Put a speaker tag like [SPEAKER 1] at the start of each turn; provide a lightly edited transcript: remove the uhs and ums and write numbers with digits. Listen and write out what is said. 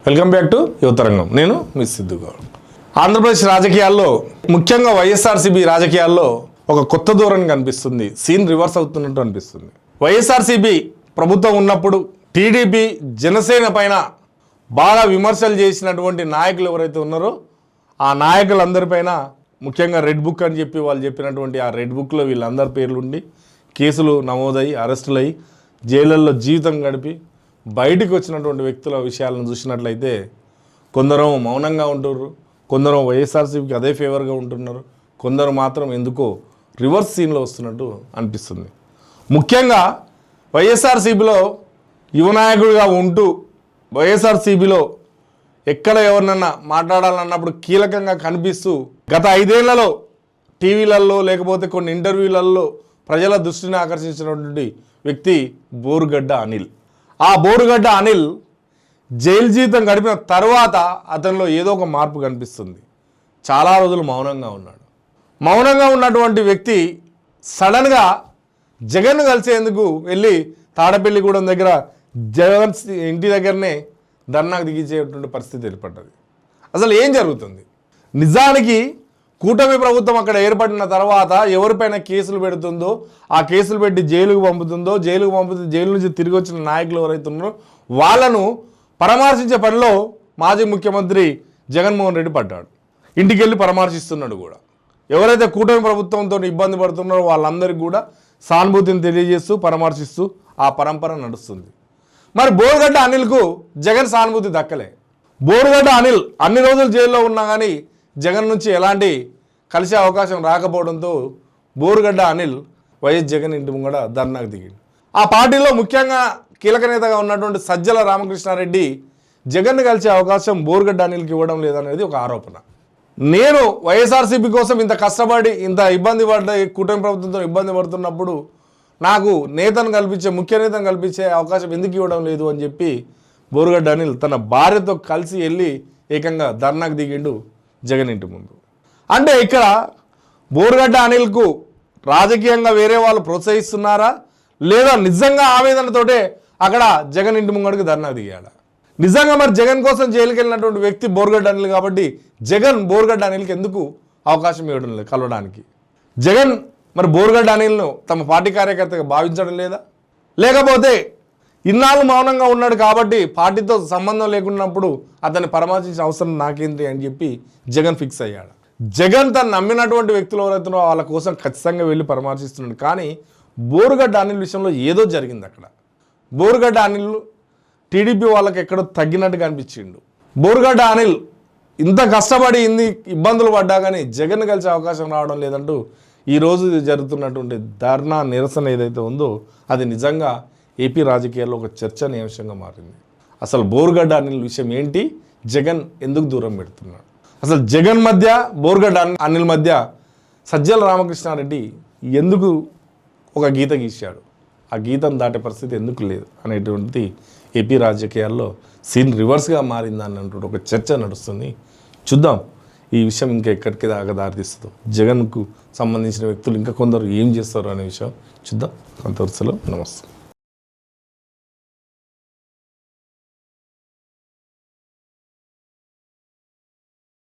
[SPEAKER 1] Welcome back to యువతరంగం. నేను miss Siddhu Goud. Andhra Pradesh రాజకీయాల్లో, ముఖ్యంగా వైఎస్ఆర్సీపీ రాజకీయాల్లో ఒక కొత్త ధోరణి కనిపిస్తుంది. సీన్ రివర్స్ అవుతున్నట్టు అనిపిస్తుంది. వైఎస్ఆర్సీపీ ప్రభుత్వం ఉన్నప్పుడు టీడీపీ, జనసేన పైన బాగా విమర్శలు చేసినటువంటి నాయకులు ఎవరైతే ఉన్నారో ఆ నాయకులందరిపైన ముఖ్యంగా రెడ్ బుక్ అని చెప్పి వాళ్ళు చెప్పినటువంటి ఆ రెడ్ బుక్లో వీళ్ళందరి పేర్లు ఉండి కేసులు నమోదై అరెస్టులై జైళ్ళల్లో జీవితం గడిపి బయటికి వచ్చినటువంటి వ్యక్తుల విషయాలను చూసినట్లయితే కొందరు మౌనంగా ఉంటున్నారు, కొందరు వైఎస్ఆర్సీపీకి అదే ఫేవర్గా ఉంటున్నారు, కొందరు మాత్రం ఎందుకో రివర్స్ సీన్లో వస్తున్నట్టు అనిపిస్తుంది. ముఖ్యంగా వైఎస్ఆర్సీపీలో యువనాయకుడిగా ఉంటూ వైఎస్ఆర్సీపీలో ఎక్కడ ఎవరినన్నా మాట్లాడాలన్నప్పుడు కీలకంగా కనిపిస్తూ గత 5 ఏళ్లలో టీవీలలో లేకపోతే కొన్ని ఇంటర్వ్యూలలో ప్రజల దృష్టిని ఆకర్షించినటువంటి వ్యక్తి బోరుగడ్డ అనిల్. ఆ బోరుగడ్డ అనిల్ జైలు జీవితం గడిపిన తర్వాత అతనిలో ఏదో ఒక మార్పు కనిపిస్తుంది. చాలా రోజులు మౌనంగా ఉన్నాడు. మౌనంగా ఉన్నటువంటి వ్యక్తి సడన్గా జగన్ కలిసేందుకు వెళ్ళి తాడపల్లిగూడెం దగ్గర జగన్ ఇంటి దగ్గరనే ధర్నాకు దిగించేటువంటి పరిస్థితి ఏర్పడ్డది. అసలు ఏం జరుగుతుంది? నిజానికి కూటమి ప్రభుత్వం అక్కడ ఏర్పడిన తర్వాత ఎవరిపైన కేసులు పెడుతుందో, ఆ కేసులు పెట్టి జైలుకు పంపుతుందో, జైలు నుంచి తిరిగి వచ్చిన నాయకులు ఎవరైతే ఉన్నారో వాళ్ళను పరామర్శించే పనిలో మాజీ ముఖ్యమంత్రి జగన్మోహన్ రెడ్డి పడ్డాడు. ఇంటికి వెళ్ళి పరామర్శిస్తున్నాడు కూడా. ఎవరైతే కూటమి ప్రభుత్వంతో ఇబ్బంది పడుతున్నారో వాళ్ళందరికీ కూడా సానుభూతిని తెలియజేస్తూ పరామర్శిస్తూ ఆ పరంపర నడుస్తుంది. మరి బోరుగడ్డ అనిల్కు జగన్ సానుభూతి దక్కలే. బోరుగడ్డ అనిల్ అన్ని రోజులు జైల్లో ఉన్నా కానీ జగన్ నుంచి ఎలాంటి కలిసే అవకాశం రాకపోవడంతో బోరుగడ్డ అనిల్ వైఎస్ జగన్ ఇంటి ముంగడ ధర్నాకు దిగాడు. ఆ పార్టీలో ముఖ్యంగా కీలక నేతగా ఉన్నటువంటి సజ్జల రామకృష్ణారెడ్డి జగన్ను కలిసే అవకాశం బోరుగడ్డ అనిల్కి ఇవ్వడం లేదనేది ఒక ఆరోపణ. నేను వైఎస్ఆర్సీపీ కోసం ఇంత కష్టపడి ఇంత ఇబ్బంది పడ్డ కూటమి ప్రభుత్వంతో ఇబ్బంది పడుతున్నప్పుడు నాకు ముఖ్య నేతను కల్పించే అవకాశం ఎందుకు ఇవ్వడం లేదు అని చెప్పి బోరుగడ్డ అనిల్ తన భార్యతో కలిసి వెళ్ళి ఏకంగా ధర్నాకు దిగిండు జగన్ ఇంటి ముందు. అంటే ఇక్కడ బోరుగడ్డ అనిల్కు రాజకీయంగా వేరే వాళ్ళు ప్రోత్సహిస్తున్నారా, లేదా నిజంగా ఆవేదనతోటే అక్కడ జగన్ ఇంటి ముంగడికి ధర్నాకు దిగాడా? నిజంగా మరి జగన్ కోసం జైలుకి వెళ్ళినటువంటి వ్యక్తి బోరుగడ్డ అనిల్ కాబట్టి జగన్ బోరుగడ్డ అనిల్కి ఎందుకు అవకాశం ఇవ్వడం లేదు కలవడానికి? జగన్ మరి బోరుగడ్డ అనిల్ను తమ పార్టీ కార్యకర్తగా భావించడం లేదా? లేకపోతే ఇన్నాళ్ళు మౌనంగా ఉన్నాడు కాబట్టి పార్టీతో సంబంధం లేకున్నప్పుడు అతన్ని పరామర్శించిన అవసరం నాకేంటి అని చెప్పి జగన్ ఫిక్స్ అయ్యాడు. జగన్ తను నమ్మినటువంటి వ్యక్తులు ఎవరైతున్నారో వాళ్ళ కోసం ఖచ్చితంగా వెళ్ళి పరామర్శిస్తున్నాడు. కానీ బోరుగడ్డ అనిల్ విషయంలో ఏదో జరిగింది అక్కడ. బోరుగడ్డ అనిల్ టీడీపీ వాళ్ళకి ఎక్కడో తగ్గినట్టుగా అనిపించిండు. బోరుగడ్డ అనిల్ ఇంత కష్టపడి ఇన్ని ఇబ్బందులు పడ్డా కానీ జగన్ కలిసే అవకాశం రావడం లేదంటూ ఈరోజు జరుగుతున్నటువంటి ధర్నా నిరసన ఏదైతే ఉందో అది నిజంగా ఏపీ రాజకీయాల్లో ఒక చర్చనీయాంశంగా మారింది. అసలు బోరుగడ్డ అనిల్ విషయం ఏంటి? జగన్ ఎందుకు దూరం పెడుతున్నాడు? అసలు జగన్ మధ్య బోరుగడ్డ అనిల్ మధ్య సజ్జల రామకృష్ణారెడ్డి ఎందుకు ఒక గీత గీశాడు? ఆ గీతను దాటే పరిస్థితి ఎందుకు లేదు అనేటువంటి ఏపీ రాజకీయాల్లో సీన్ రివర్స్గా మారిందా అన్నటువంటి ఒక చర్చ నడుస్తుంది. చూద్దాం ఈ విషయం ఇంకా ఎక్కడికి దాకా దారితీస్తుందో, జగన్కు సంబంధించిన వ్యక్తులు ఇంకా కొందరు ఏం చేస్తారు అనే విషయం చూద్దాం. కొంత వరుసలో నమస్తే.